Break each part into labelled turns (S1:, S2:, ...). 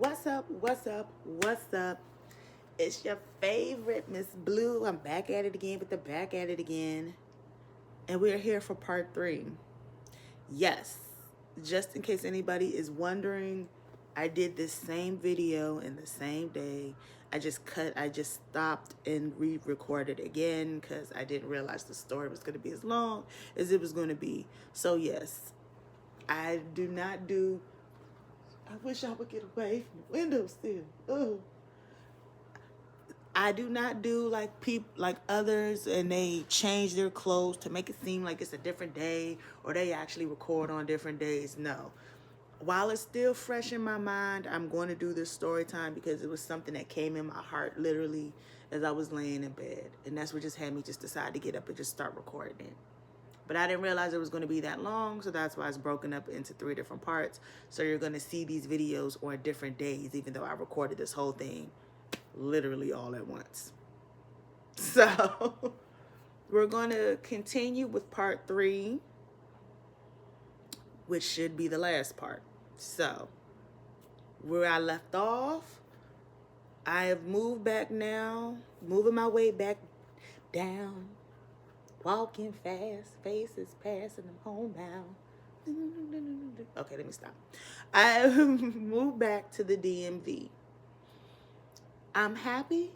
S1: What's up? What's up? What's up? It's your favorite Miss Blue. I'm back at it again with the back at it again. And we're here for part 3. Yes, just in case anybody is wondering, I did this same video in the same day. I just stopped and re-recorded again because I didn't realize the story was going to be as long as it was going to be. So yes, I do not do, I wish I would get away from the window still. Oh. I do not do like people like others and they change their clothes to make it seem like it's a different day or they actually record on different days. No. While it's still fresh in my mind, I'm going to do this story time because it was something that came in my heart literally as I was laying in bed. And that's what just had me just decide to get up and just start recording it. But I didn't realize it was going to be that long, so that's why it's broken up into 3 different parts. So you're going to see these videos on different days, even though I recorded this whole thing literally all at once. So we're going to continue with part 3, which should be the last part. So where I left off, I have moved back now, moving my way back down, walking fast, faces passing, I'm homebound. Okay, let me stop. I moved back to the DMV. I'm happy,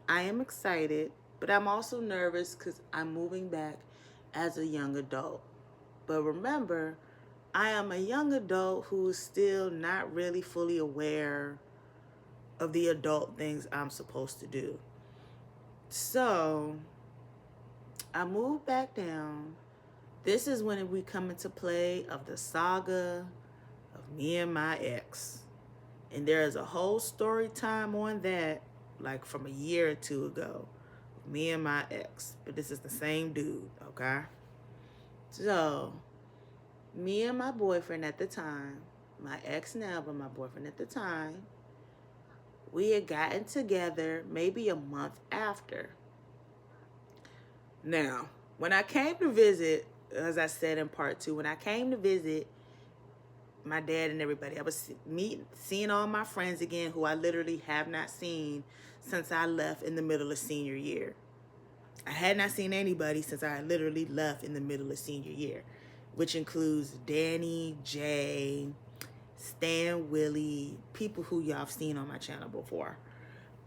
S1: I am excited, but I'm also nervous because I'm moving back as a young adult. But remember, I am a young adult who is still not really fully aware of the adult things I'm supposed to do. So, I moved back down. This is when we come into play of the saga of me and my ex. And there is a whole story time on that, like from a year or 2 ago. Me and my ex. But this is the same dude, okay? So, me and my boyfriend at the time, my ex now, but my boyfriend at the time, we had gotten together maybe a month after. Now, when I came to visit, as I said in part 2, when I came to visit my dad and everybody, I was seeing all my friends again who I literally have not seen since I left in the middle of senior year. I had not seen anybody since I literally left in the middle of senior year, which includes Danny, Jay, Stan, Willie, people who y'all have seen on my channel before.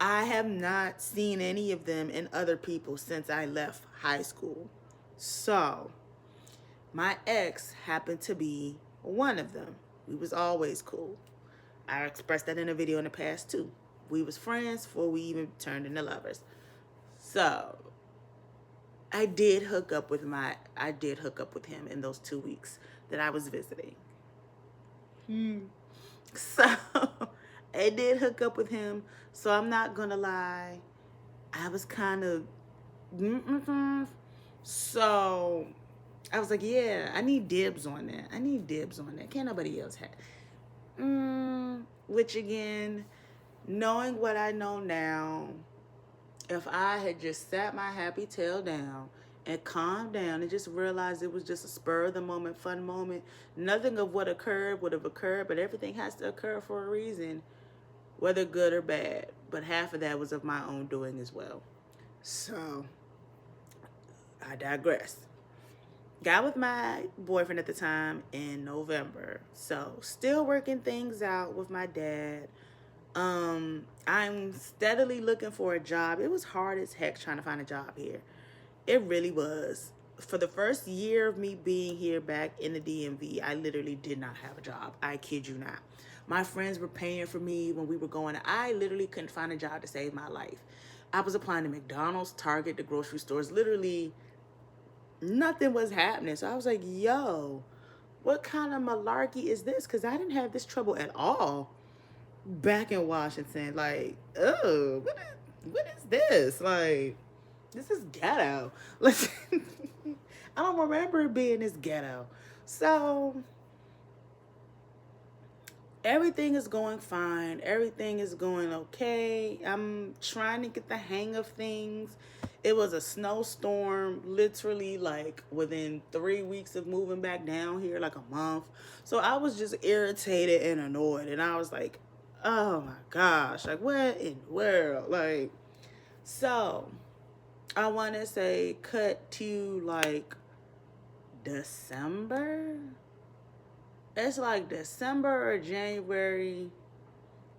S1: I have not seen any of them and other people since I left high school. So, my ex happened to be one of them. We was always cool. I expressed that in a video in the past too. We was friends before we even turned into lovers. So, I did hook up with him in those 2 weeks that I was visiting. So, I did hook up with him. So, I'm not going to lie. I was kind of... So, I was like, yeah, I need dibs on that. Can't nobody else have. Which, again, knowing what I know now, if I had just sat my happy tail down and calmed down and just realized it was just a spur of the moment, fun moment, nothing of what occurred would have occurred, but everything has to occur for a reason, whether good or bad. But half of that was of my own doing as well. So, I digress. Got with my boyfriend at the time in November. So, still working things out with my dad. I'm steadily looking for a job. It was hard as heck trying to find a job here. It really was. For the first year of me being here back in the DMV, I literally did not have a job. I kid you not. My friends were paying for me when we were going. I literally couldn't find a job to save my life. I was applying to McDonald's, Target, the grocery stores. Literally, nothing was happening. So I was like, yo, what kind of malarkey is this? Because I didn't have this trouble at all back in Washington. Like, oh, what is this? Like, this is ghetto. Listen, I don't remember it being this ghetto. So, everything is going fine. Everything is going okay. I'm trying to get the hang of things. It was a snowstorm, literally like within 3 weeks of moving back down here, like a month. So I was just irritated and annoyed. And I was like, Oh my gosh. Like, what in the world? Like, so I want to say cut to like December. It's like December or January.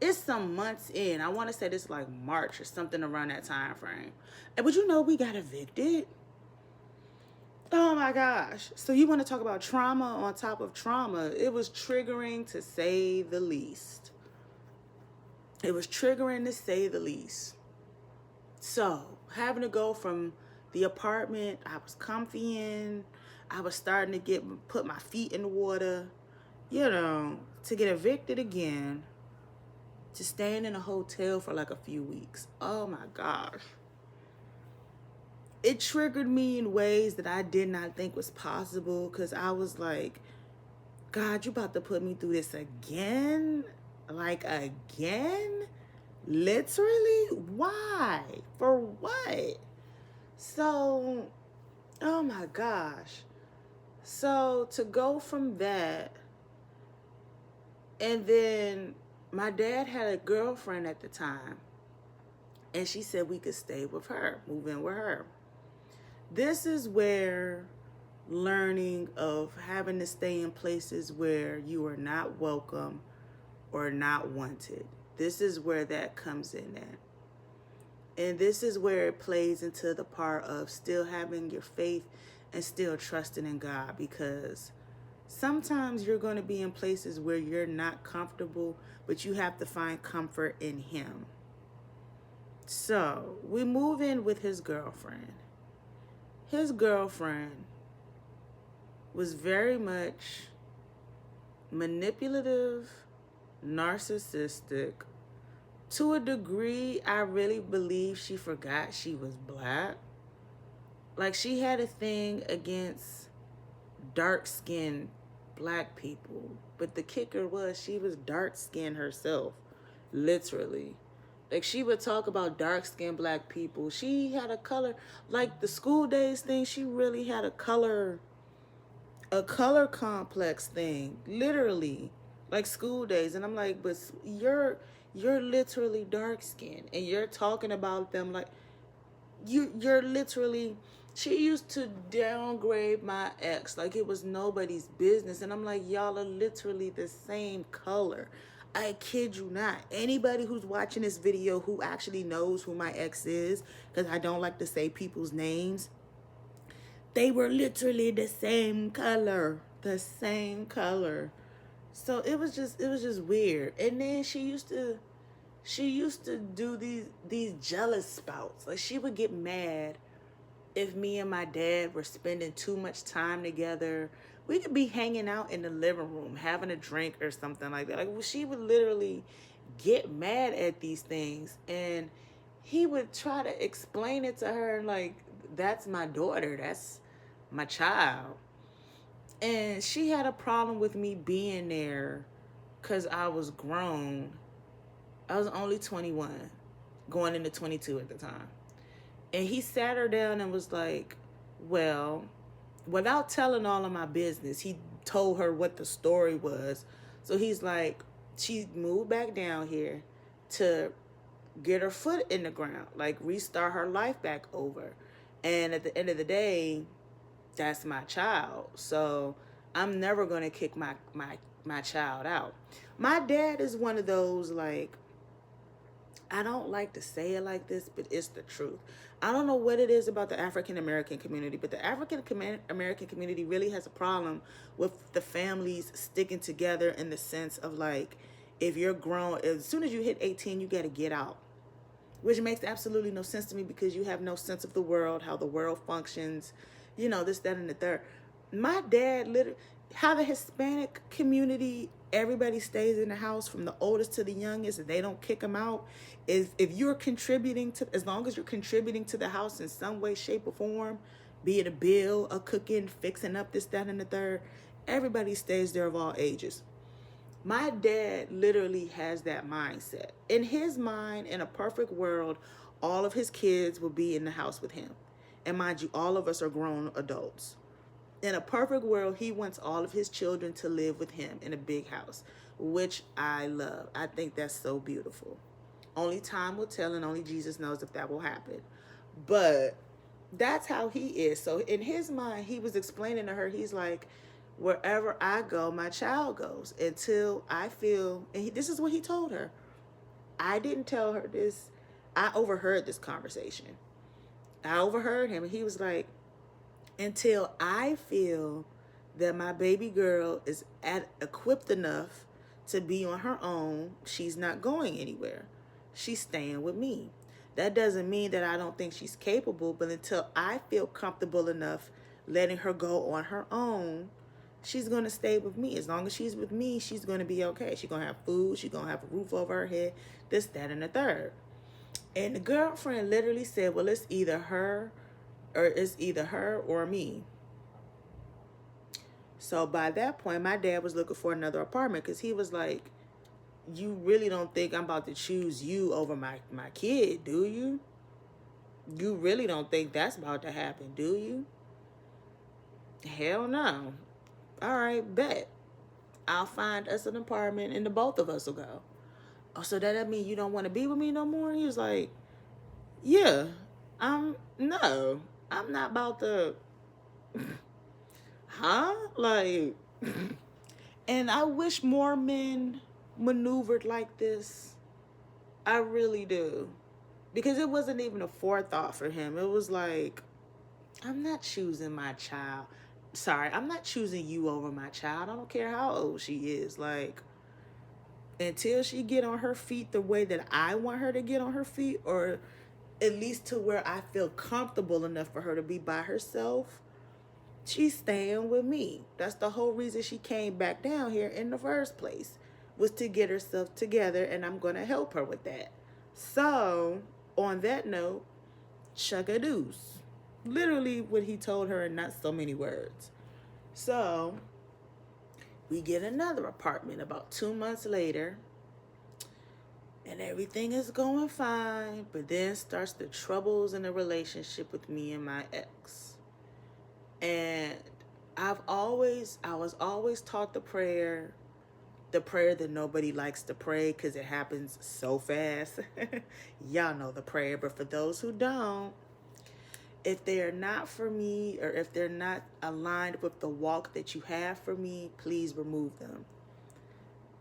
S1: It's some months in. I want to say this like March or something around that time frame. And would you know we got evicted? Oh my gosh. So you want to talk about trauma on top of trauma? It was triggering to say the least. It was triggering to say the least. So having to go from the apartment I was comfy in, I was starting to put my feet in the water, to get evicted again, to staying in a hotel for like a few weeks. Oh my gosh. It triggered me in ways that I did not think was possible, because I was like, God, you about to put me through this again? Like, again? Literally? Why? For what? So, oh my gosh. So to go from that, and then my dad had a girlfriend at the time, and she said we could stay with her, move in with her. This is where learning of having to stay in places where you are not welcome or not wanted. This is where that comes in at. And this is where it plays into the part of still having your faith and still trusting in God, because sometimes you're going to be in places where you're not comfortable, but you have to find comfort in Him. So we move in with his girlfriend. His girlfriend was very much manipulative, narcissistic. To a degree, I really believe she forgot she was black. Like, she had a thing against dark-skinned black people. But the kicker was she was dark-skinned herself, literally. Like, she would talk about dark-skinned black people. She had a color, like the school days thing, she really had a color complex thing, literally, like school days. And I'm like, but you're literally dark skinned, and you're talking about them like you're literally. She used to downgrade my ex like it was nobody's business, and I'm like, y'all are literally the same color. I kid you not. Anybody who's watching this video who actually knows who my ex is, because I don't like to say people's names, they were literally the same color. The same color. So it was just weird. And then she used to do these jealous spouts. Like, she would get mad if me and my dad were spending too much time together. We could be hanging out in the living room, having a drink or something like that. Like, she would literally get mad at these things, and he would try to explain it to her like, that's my daughter, that's my child. And she had a problem with me being there because I was grown. I was only 21, going into 22 at the time. And he sat her down and was like, well, without telling all of my business, he told her what the story was. So he's like, she moved back down here to get her foot in the ground, like restart her life back over. And at the end of the day, that's my child. So I'm never going to kick my child out. My dad is one of those, like, I don't like to say it like this, but it's the truth. I don't know what it is about the African American community, but the African American community really has a problem with the families sticking together, in the sense of, like, if you're grown, as soon as you hit 18, you got to get out. Which makes absolutely no sense to me, because you have no sense of the world, how the world functions, this, that, and the third. My dad, literally, how the Hispanic community, everybody stays in the house from the oldest to the youngest, and they don't kick them out. If you're contributing to, as long as you're contributing to the house in some way, shape, or form, be it a bill, a cooking, fixing up this, that, and the third, everybody stays there of all ages. My dad literally has that mindset. In his mind, in a perfect world, all of his kids will be in the house with him. And mind you, all of us are grown adults. In a perfect world, he wants all of his children to live with him in a big house. which I love. I think that's so beautiful. Only time will tell, and only Jesus knows if that will happen. But that's how he is. So in his mind, he was explaining to her, he's like, wherever I go, my child goes until I feel, and this is what he told her. I didn't tell her this. I overheard this conversation. I overheard him, and he was like, until I feel that my baby girl is equipped enough to be on her own, she's not going anywhere. She's staying with me. That doesn't mean that I don't think she's capable, but until I feel comfortable enough letting her go on her own, she's going to stay with me. As long as she's with me, she's going to be okay. She's going to have food. She's going to have a roof over her head, this, that, and the third. And the girlfriend literally said, well, it's either her or me. So by that point, my dad was looking for another apartment because he was like, you really don't think I'm about to choose you over my kid, do you? You really don't think that's about to happen, do you? Hell no. All right, bet. I'll find us an apartment and the both of us will go. Oh, so that mean you don't want to be with me no more? He was like, yeah, no, I'm not about to, huh? Like, and I wish more men maneuvered like this. I really do. Because it wasn't even a forethought for him. It was like, I'm not choosing my child. Sorry, I'm not choosing you over my child. I don't care how old she is. Like, until she get on her feet the way that I want her to get on her feet, or at least to where I feel comfortable enough for her to be by herself, she's staying with me. That's the whole reason she came back down here in the first place, was to get herself together, and I'm going to help her with that. So, on that note, chugga-doos. Literally what he told her in not so many words. So, we get another apartment about 2 months later, and everything is going fine, but then starts the troubles in the relationship with me and my ex. And I was always taught the prayer that nobody likes to pray because it happens so fast. Y'all know the prayer, but for those who don't, if they are not for me, or if they're not aligned with the walk that you have for me, please remove them.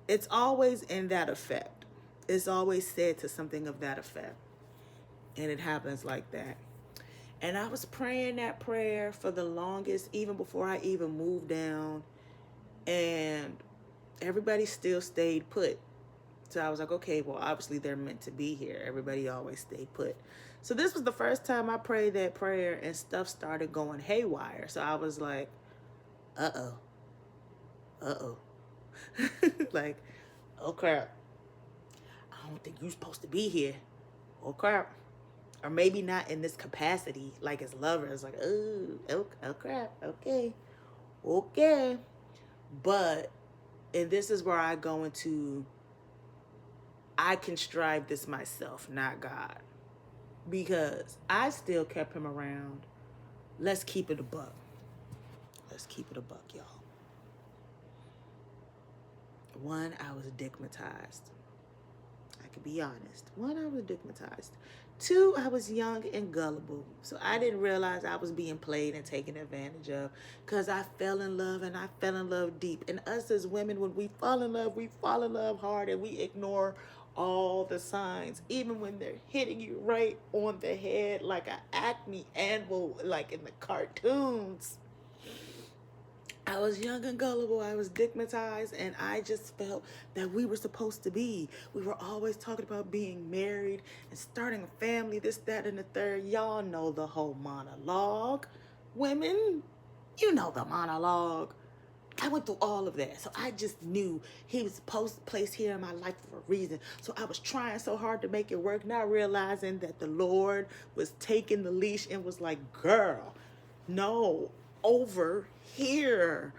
S1: It's always in that effect. It's always said to something of that effect. And it happens like that. And I was praying that prayer for the longest, even before I even moved down. And everybody still stayed put. So I was like, okay, well, obviously they're meant to be here. Everybody always stayed put. So this was the first time I prayed that prayer and stuff started going haywire. So I was like, uh-oh. Like, oh crap. I don't think you're supposed to be here. Oh crap. Or maybe not in this capacity, like as lovers. Like, oh crap. Okay. But, and this is where I go into, I can strive this myself, not God. Because I still kept him around. Let's keep it a buck. Y'all. One, I was digmatized. I can be honest. One, I was digmatized. Two, I was young and gullible. So I didn't realize I was being played and taken advantage of. Because I fell in love, and I fell in love deep. And us as women, when we fall in love hard, and we ignore all the signs, even when they're hitting you right on the head like an acne anvil, like in the cartoons. I was young and gullible. I was digmatized, and I just felt that we were supposed to be. We were always talking about being married and starting a family, this, that, and the third. Y'all know the whole monologue. Women, you know the monologue. I went through all of that. So I just knew he was supposed to place here in my life for a reason. So I was trying so hard to make it work, not realizing that the Lord was taking the leash and was like, girl, no, over here.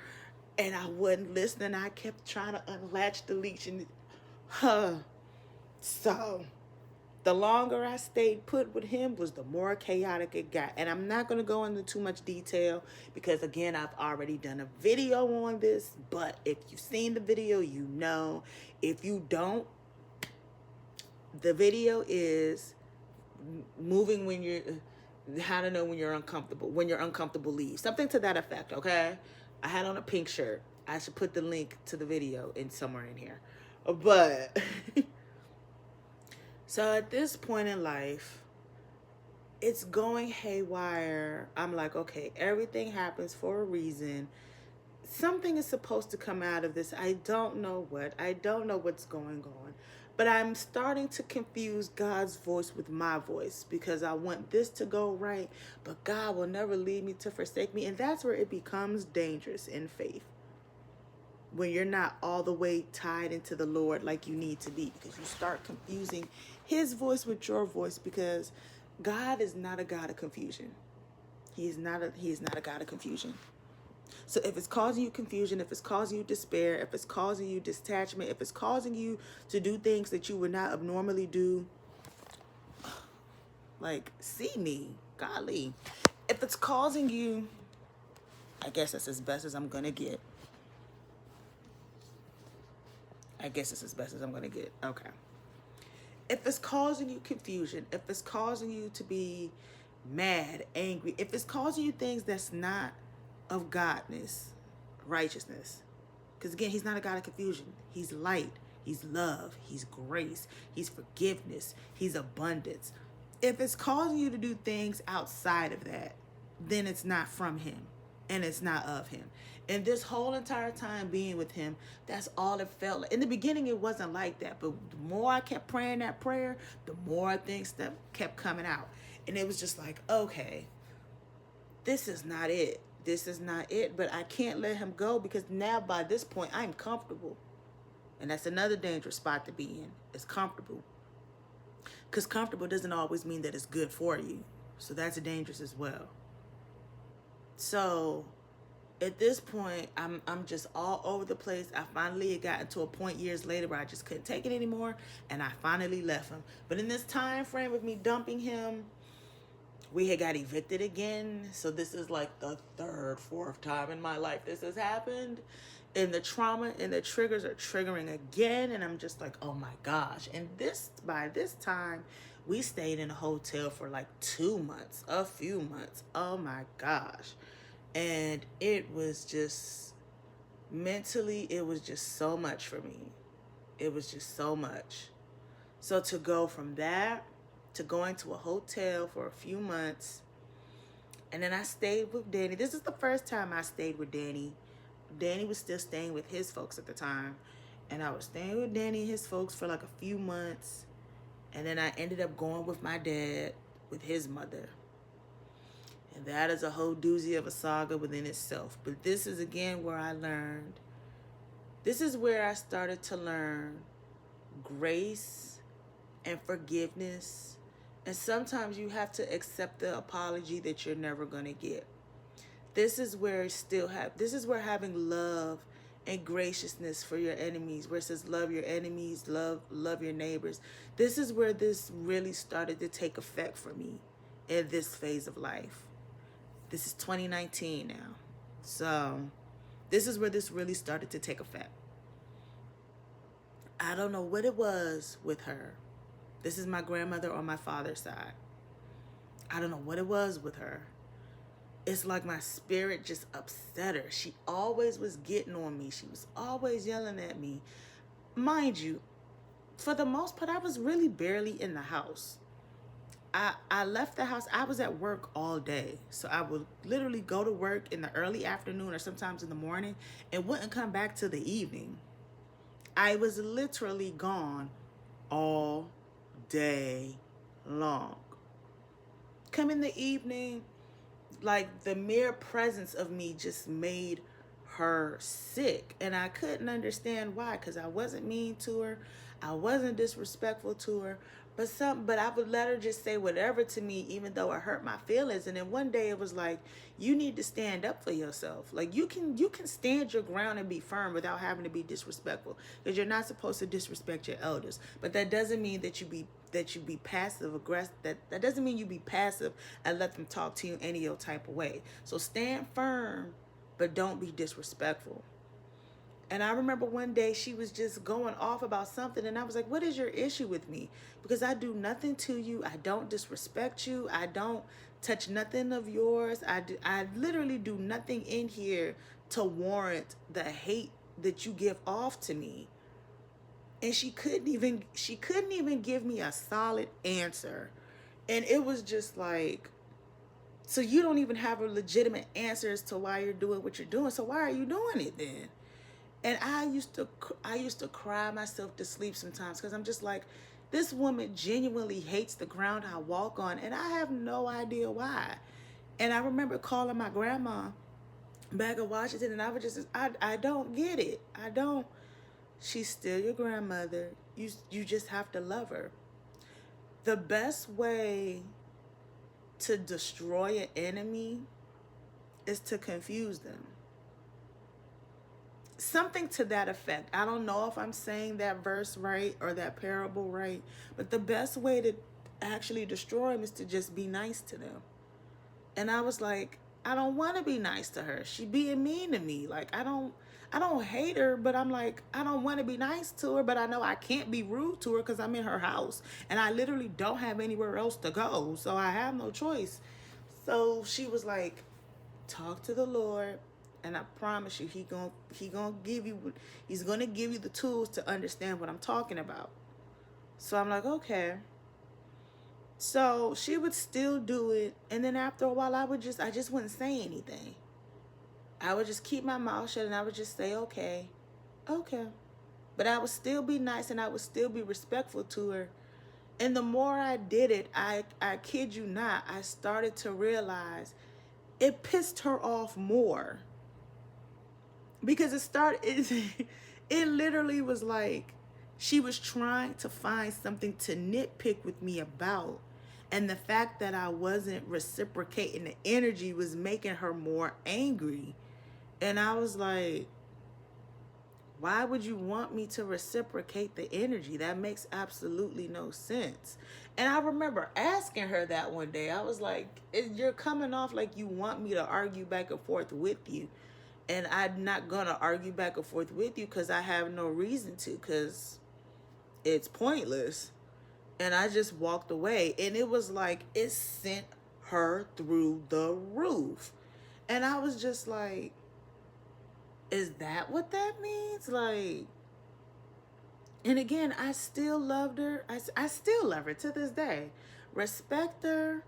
S1: And I wasn't listening. I kept trying to unlatch the leash. And so the longer I stayed put with him was the more chaotic it got. And I'm not going to go into too much detail because, again, I've already done a video on this. But if you've seen the video, you know. If you don't, the video is moving when you're, how to know when you're uncomfortable, leave. Something to that effect, okay? I had on a pink shirt. I should put the link to the video in somewhere in here. But so at this point in life, it's going haywire. I'm like, okay, everything happens for a reason. Something is supposed to come out of this. I don't know what. I don't know what's going on. But I'm starting to confuse God's voice with my voice because I want this to go right, but God will never leave me to forsake me. And that's where it becomes dangerous in faith. When you're not all the way tied into the Lord like you need to be, because you start confusing his voice with your voice, because God is not a God of confusion. He is not a God of confusion. So if it's causing you confusion, if it's causing you despair, if it's causing you detachment, if it's causing you to do things that you would not normally do, like, see me, golly. If it's causing you, I guess that's as best as I'm going to get. Okay. If it's causing you confusion, if it's causing you to be mad, angry, if it's causing you things that's not of godness, righteousness, because again, he's not a God of confusion. He's light, he's love, he's grace, he's forgiveness, he's abundance. If it's causing you to do things outside of that, then it's not from him and it's not of him. And this whole entire time being with him, that's all it felt like. In the beginning, it wasn't like that. But the more I kept praying that prayer, the more things that kept coming out. And it was just like, okay, this is not it. This is not it. But I can't let him go because now by this point, I'm comfortable. And that's another dangerous spot to be in. It's comfortable. Because comfortable doesn't always mean that it's good for you. So that's dangerous as well. So at this point, I'm just all over the place. I finally had gotten to a point years later where I just couldn't take it anymore, and I finally left him. But in this time frame of me dumping him, we had got evicted again. So this is like the third, fourth time in my life this has happened. And the trauma and the triggers are triggering again, and I'm just like, oh my gosh. And by this time, we stayed in a hotel for like 2 months, a few months. Oh my gosh. And it was just, mentally, it was just so much for me. It was just so much. So to go from that to going to a hotel for a few months, and then I stayed with Danny. This is the first time I stayed with Danny. Danny was still staying with his folks at the time. And I was staying with Danny and his folks for like a few months. And then I ended up going with my dad, with his mother. And that is a whole doozy of a saga within itself. But this is, again, where I learned. This is where I started to learn grace and forgiveness. And sometimes you have to accept the apology that you're never going to get. This is where having love and graciousness for your enemies, where it says love your enemies, love your neighbors. This is where this really started to take effect for me in this phase of life. This is 2019 now. So this is where this really started to take effect. I don't know what it was with her. This is my grandmother on my father's side. I don't know what it was with her. It's like my spirit just upset her. She always was getting on me. She was always yelling at me. Mind you, for the most part, I was really barely in the house. I left the house. I was at work all day. So I would literally go to work in the early afternoon or sometimes in the morning and wouldn't come back till the evening. I was literally gone all day long. Come in the evening, like the mere presence of me just made her sick. And I couldn't understand why, because I wasn't mean to her. I wasn't disrespectful to her, but I would let her just say whatever to me, even though it hurt my feelings. And then one day it was like, you need to stand up for yourself. Like you can stand your ground and be firm without having to be disrespectful, because you're not supposed to disrespect your elders. But that doesn't mean that you be passive aggressive. That doesn't mean you be passive and let them talk to you any old type of way. So stand firm, but don't be disrespectful. And I remember one day she was just going off about something, and I was like, what is your issue with me? Because I do nothing to you. I don't disrespect you. I don't touch nothing of yours. I literally do nothing in here to warrant the hate that you give off to me. And she couldn't even give me a solid answer. And it was just like, so you don't even have a legitimate answer as to why you're doing what you're doing. So why are you doing it then? And I used to cry myself to sleep sometimes, because I'm just like, this woman genuinely hates the ground I walk on, and I have no idea why. And I remember calling my grandma back in Washington, and I was just, I don't get it. I don't. She's still your grandmother. You just have to love her. The best way to destroy an enemy is to confuse them. Something to that effect. I don't know if I'm saying that verse right or that parable right, but the best way to actually destroy them is to just be nice to them. And I was like, I don't want to be nice to her. She being mean to me. Like, I don't hate her, but I'm like, I don't want to be nice to her, but I know I can't be rude to her because I'm in her house and I literally don't have anywhere else to go. So I have no choice. So she was like, talk to the Lord, and I promise you, he's gonna give you the tools to understand what I'm talking about. So I'm like, okay. So she would still do it, and then after a while, I just wouldn't say anything. I would just keep my mouth shut, and I would just say, okay, okay. But I would still be nice, and I would still be respectful to her. And the more I did it, I kid you not, I started to realize it pissed her off more, because it literally was like she was trying to find something to nitpick with me about, and the fact that I wasn't reciprocating the energy was making her more angry. And I was like, why would you want me to reciprocate the energy? That makes absolutely no sense. And I remember asking her that one day. I was like, you're coming off like you want me to argue back and forth with you. And I'm not going to argue back and forth with you because I have no reason to, because it's pointless. And I just walked away. And it was like, it sent her through the roof. And I was just like, is that what that means? Like, and again, I still loved her. I still love her to this day. Respect her.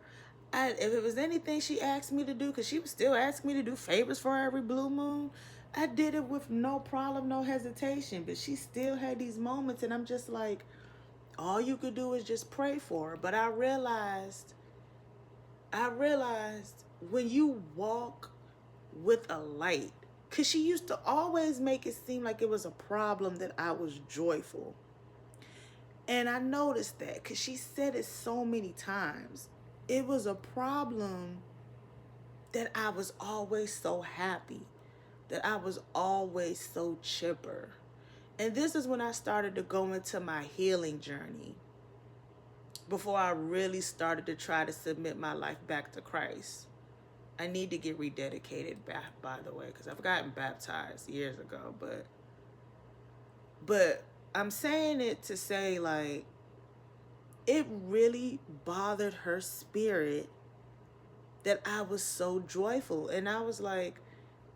S1: If it was anything she asked me to do, because she would still ask me to do favors for her every blue moon, I did it with no problem, no hesitation. But she still had these moments, and I'm just like, all you could do is just pray for her. But I realized when you walk with a light, because she used to always make it seem like it was a problem that I was joyful. And I noticed that because she said it so many times. It was a problem that I was always so happy, that I was always so chipper. And this is when I started to go into my healing journey, before I really started to try to submit my life back to Christ. I need to get rededicated back, by the way, because I've gotten baptized years ago. But I'm saying it to say, like, it really bothered her spirit that I was so joyful. And I was like,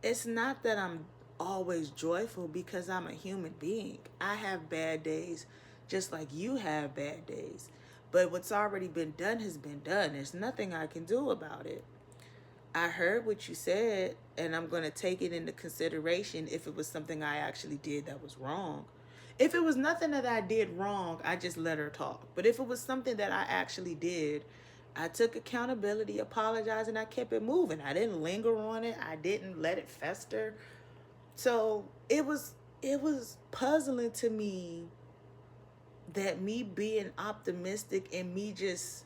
S1: it's not that I'm always joyful, because I'm a human being. I have bad days just like you have bad days. But what's already been done has been done. There's nothing I can do about it. I heard what you said, and I'm going to take it into consideration if it was something I actually did that was wrong. If it was nothing that I did wrong, I just let her talk. But if it was something that I actually did, I took accountability, apologized, and I kept it moving. I didn't linger on it. I didn't let it fester. So it was puzzling to me that me being optimistic and me just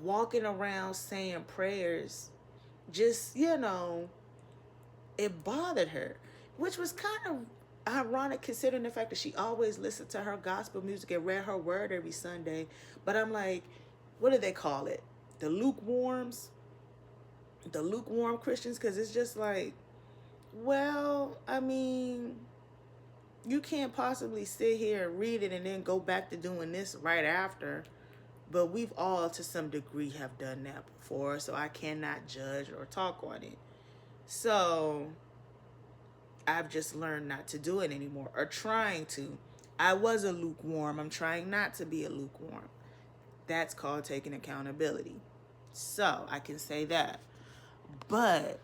S1: walking around saying prayers, just, it bothered her, which was kind of ironic considering the fact that she always listened to her gospel music and read her word every Sunday. But I'm like, what do they call it? The lukewarms? The lukewarm Christians? Because it's just like, well, I mean, you can't possibly sit here and read it and then go back to doing this right after. But we've all, to some degree, have done that before, so I cannot judge or talk on it. So I've just learned not to do it anymore, or trying to. I was a lukewarm. I'm trying not to be a lukewarm. That's called taking accountability. So I can say that. But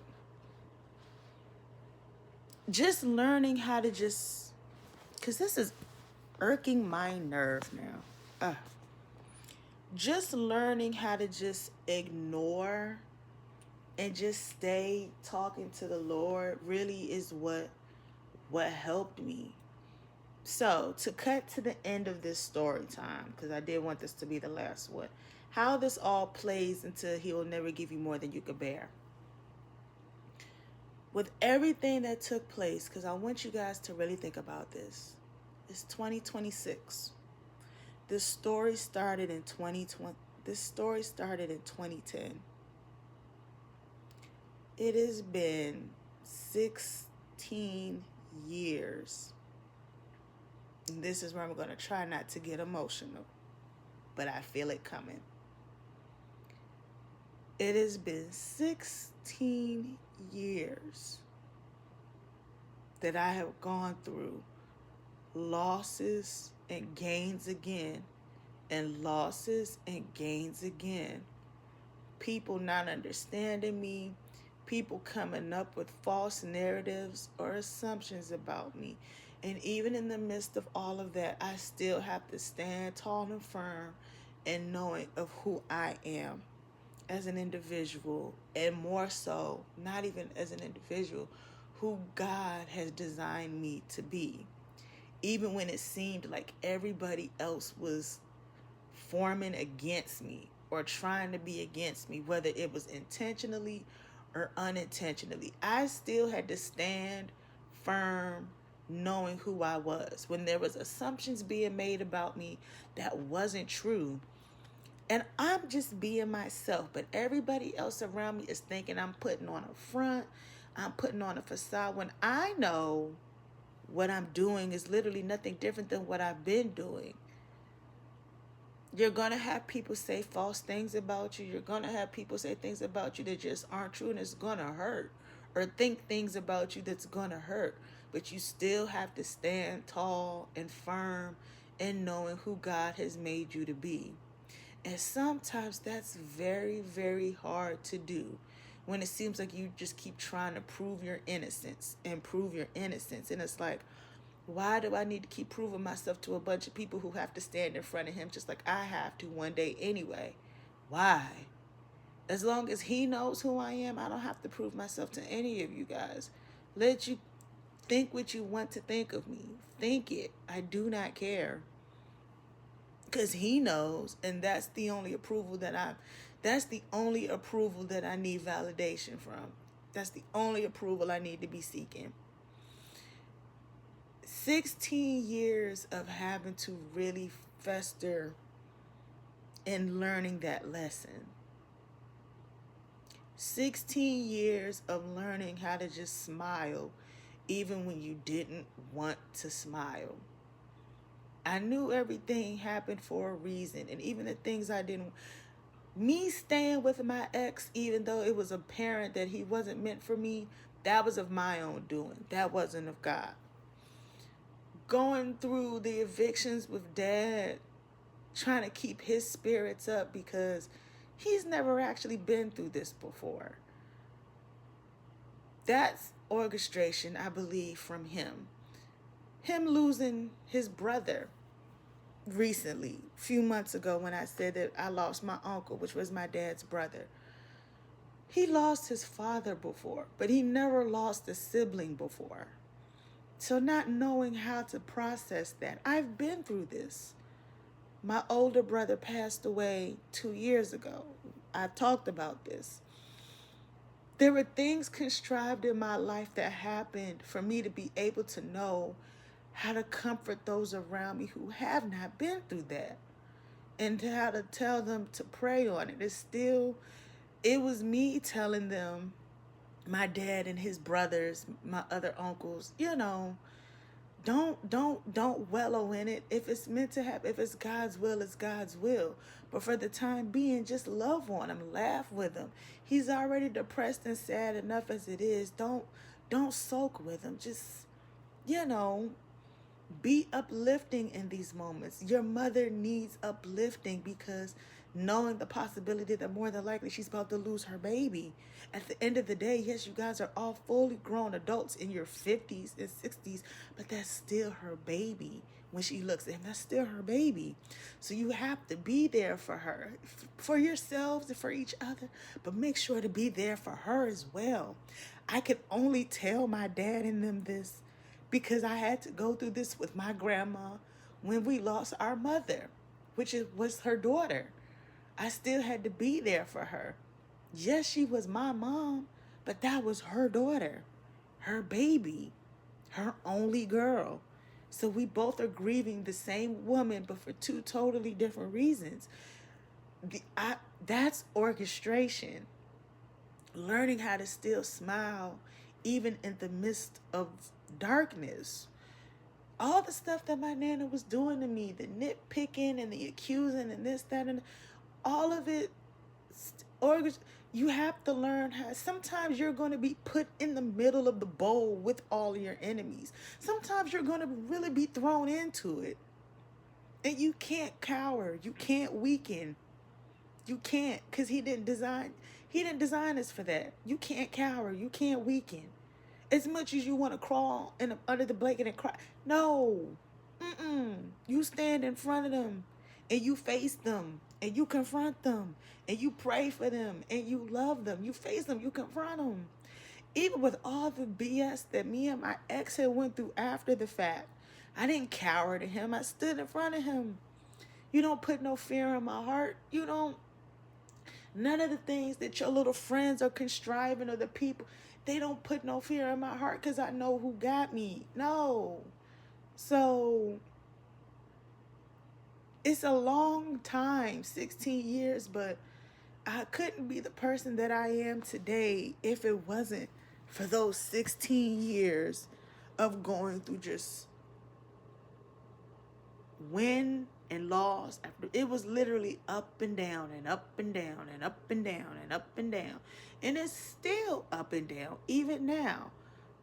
S1: just learning how to just, because this is irking my nerve now. Just learning how to just ignore and just stay talking to the Lord really is what helped me. So to cut to the end of this story time, because I did want this to be the last one, how this all plays into He will never give you more than you could bear. With everything that took place, because I want you guys to really think about this. It's 2026. This story started in 2020. This story started in 2010. It has been 16 years. And this is where I'm going to try not to get emotional, but I feel it coming. It has been 16 years that I have gone through losses and gains again, and losses and gains again. People not understanding me, people coming up with false narratives or assumptions about me. And even in the midst of all of that, I still have to stand tall and firm in knowing of who I am as an individual, and more so, not even as an individual, who God has designed me to be. Even when it seemed like everybody else was forming against me or trying to be against me, whether it was intentionally or unintentionally, I still had to stand firm, knowing who I was. When there was assumptions being made about me that wasn't true, and I'm just being myself, but everybody else around me is thinking I'm putting on a front, I'm putting on a facade, when I know what I'm doing is literally nothing different than what I've been doing. You're going to have people say false things about you. You're going to have people say things about you that just aren't true, and it's going to hurt. Or think things about you that's going to hurt. But you still have to stand tall and firm in knowing who God has made you to be. And sometimes that's very, very hard to do, when it seems like you just keep trying to prove your innocence and prove your innocence. And it's like, why do I need to keep proving myself to a bunch of people who have to stand in front of Him just like I have to one day anyway? Why? As long as He knows who I am, I don't have to prove myself to any of you guys. Let you think what you want to think of me. Think it. I do not care. Because He knows, and that's the only approval that I need validation from. That's the only approval I need to be seeking. 16 years of having to really fester in learning that lesson. 16 years of learning how to just smile even when you didn't want to smile. I knew everything happened for a reason, and even the things I didn't. Me staying with my ex, even though it was apparent that he wasn't meant for me, that was of my own doing. That wasn't of God. Going through the evictions with Dad, trying to keep his spirits up because he's never actually been through this before. That's orchestration, I believe, from him. Him losing his brother recently, a few months ago, when I said that I lost my uncle, which was my dad's brother. He lost his father before, but he never lost a sibling before. So not knowing how to process that. I've been through this. My older brother passed away 2 years ago. I talked about this. There were things contrived in my life that happened for me to be able to know how to comfort those around me who have not been through that, and how to tell them to pray on it. It was me telling them, my dad and his brothers, my other uncles, don't wallow in it. If it's meant to happen, if it's God's will, it's God's will. But for the time being, just love on him, laugh with him. He's already depressed and sad enough as it is. Don't sulk with him. Just, you know, be uplifting in these moments. Your mother needs uplifting, because knowing the possibility that more than likely she's about to lose her baby. At the end of the day, yes, you guys are all fully grown adults in your 50s and 60s, but that's still her baby. When she looks at him, that's still her baby. So you have to be there for her, for yourselves and for each other, but make sure to be there for her as well. I could only tell my dad and them this because I had to go through this with my grandma when we lost our mother, which was her daughter. I still had to be there for her. Yes, she was my mom, but that was her daughter, her baby, her only girl. So we both are grieving the same woman, but for two totally different reasons. That's orchestration. Learning how to still smile even in the midst of darkness. All the stuff that my nana was doing to me, the nitpicking and the accusing and this, that, and all of it, you have to learn how. Sometimes you're going to be put in the middle of the bowl with all of your enemies. Sometimes you're going to really be thrown into it. And you can't cower. You can't weaken. You can't, because he didn't design us for that. You can't cower. You can't weaken. As much as you want to crawl under the blanket and cry. No. You stand in front of them and you face them and you confront them and you pray for them and you love them. You face them. You confront them. Even with all the BS that me and my ex had went through after the fact, I didn't cower to him. I stood in front of him. You don't put no fear in my heart. None of the things that your little friends are contriving, or the people, they don't put no fear in my heart because I know who got me. No. So it's a long time, 16 years, but I couldn't be the person that I am today if it wasn't for those 16 years of going through just win and loss. It was literally up and down and up and down and up and down and up and down. And it's still up and down, even now.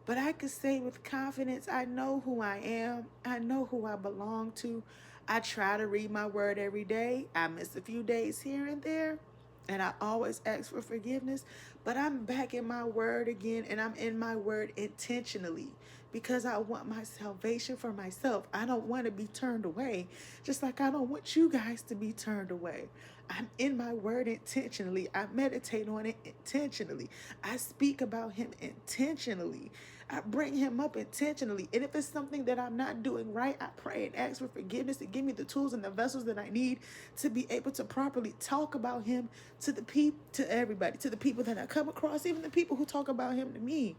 S1: But I can say with confidence, I know who I am. I know who I belong to. I try to read my word every day. I miss a few days here and there, and I always ask for forgiveness. But I'm back in my word again, and I'm in my word intentionally, because I want my salvation for myself. I don't want to be turned away, just like I don't want you guys to be turned away. I'm in my word intentionally. I meditate on it intentionally. I speak about him intentionally. I bring him up intentionally. And if it's something that I'm not doing right, I pray and ask for forgiveness and give me the tools and the vessels that I need to be able to properly talk about him to everybody, to the people that I come across, even the people who talk about him to me,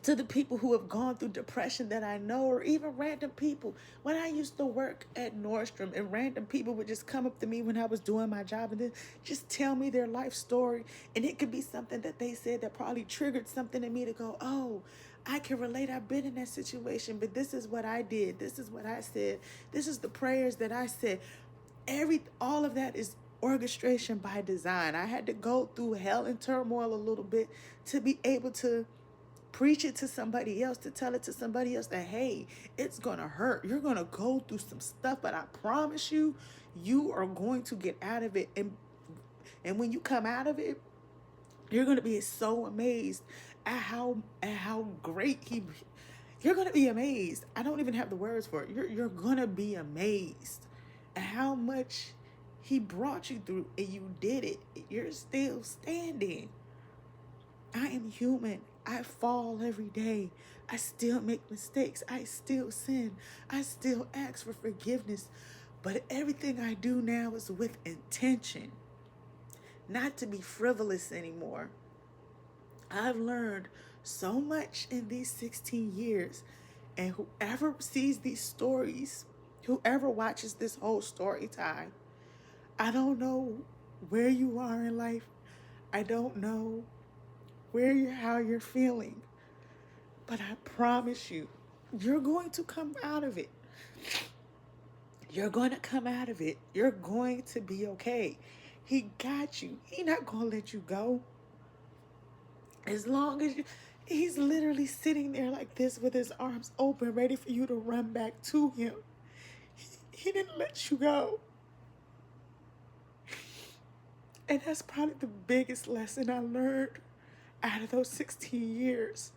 S1: to the people who have gone through depression that I know, or even random people. When I used to work at Nordstrom, and random people would just come up to me when I was doing my job and then just tell me their life story. And it could be something that they said that probably triggered something in me to go, oh, I can relate. I've been in that situation, but this is what I did. This is what I said. This is the prayers that I said. All of that is orchestration by design. I had to go through hell and turmoil a little bit to be able to preach it to somebody else, to tell it to somebody else that, hey, it's going to hurt. You're going to go through some stuff, but I promise you, you are going to get out of it. And when you come out of it, you're going to be so amazed at how great you're going to be amazed. I don't even have the words for it. You're going to be amazed at how much he brought you through, and you did it. You're still standing. I am human. I fall every day. I still make mistakes. I still sin. I still ask for forgiveness. But everything I do now is with intention, not to be frivolous anymore. I've learned so much in these 16 years. And whoever sees these stories, whoever watches this whole story time, I don't know where you are in life. I don't know how you're feeling. But I promise you, you're going to come out of it. You're going to come out of it. You're going to be okay. He got you. He's not going to let you go. As long as he's literally sitting there like this with his arms open, ready for you to run back to him. He didn't let you go. And that's probably the biggest lesson I learned out of those 16 years.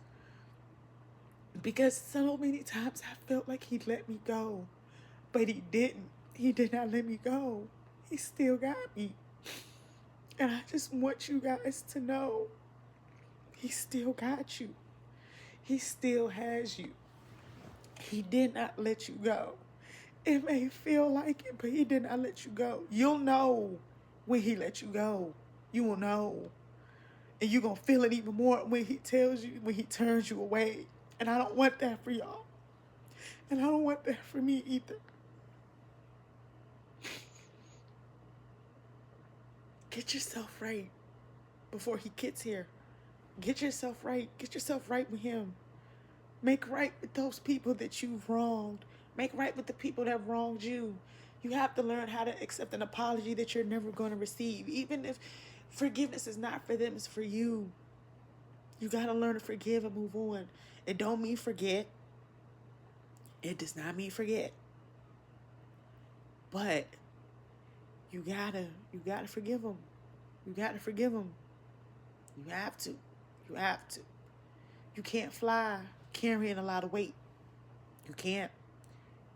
S1: Because so many times I felt like he let me go. But he didn't. He did not let me go. He still got me. And I just want you guys to know, he still got you. He still has you. He did not let you go. It may feel like it, but he did not let you go. You'll know when he let you go. You will know. And you're going to feel it even more when he tells you, when he turns you away. And I don't want that for y'all. And I don't want that for me either. Get yourself right before he gets here. Get yourself right. Get yourself right with him. Make right with those people that you've wronged. Make right with the people that wronged you. You have to learn how to accept an apology that you're never going to receive. Even if forgiveness is not for them, it's for you. You got to learn to forgive and move on. It don't mean forget. It does not mean forget. But you gotta forgive them. You gotta forgive them. You have to. You have to. You can't fly carrying a lot of weight. You can't.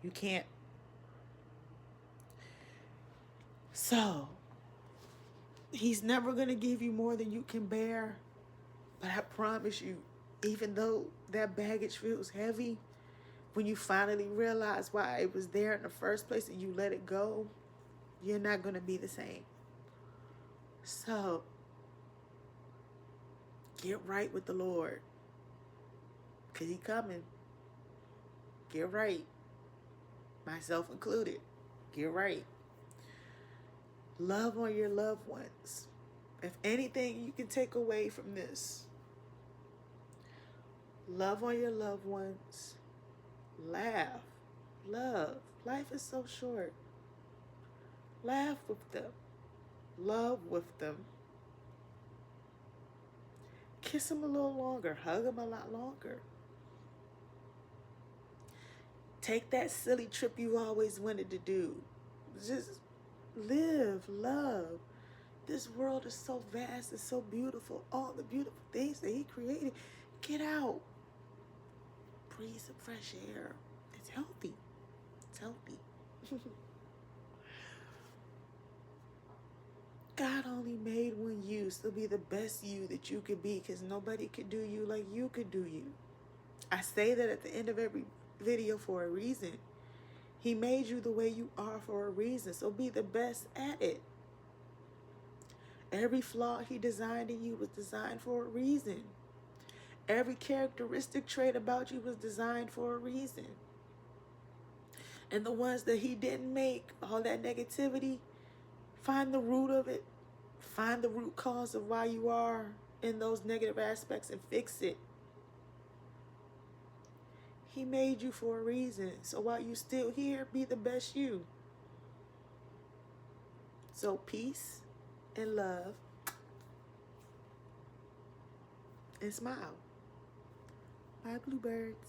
S1: You can't. So, he's never going to give you more than you can bear. But I promise you, even though that baggage feels heavy, when you finally realize why it was there in the first place and you let it go, you're not going to be the same. So, get right with the Lord. Because he's coming. Get right. Myself included. Get right. Love on your loved ones. If anything you can take away from this, love on your loved ones. Laugh. Love. Life is so short. Laugh with them. Love with them. Kiss them a little longer. Hug them a lot longer. Take that silly trip you always wanted to do. Just live, love. This world is so vast and so beautiful. All the beautiful things that he created. Get out. Breathe some fresh air. It's healthy. It's healthy. God only made one you, so be the best you that you could be, because nobody could do you like you could do you. I say that at the end of every video for a reason. He made you the way you are for a reason, so be the best at it. Every flaw he designed in you was designed for a reason. Every characteristic trait about you was designed for a reason. And the ones that he didn't make, all that negativity, find the root of it. Find the root cause of why you are in those negative aspects and fix it. He made you for a reason. So while you're still here, be the best you. So peace and love and smile. Bye, bluebirds.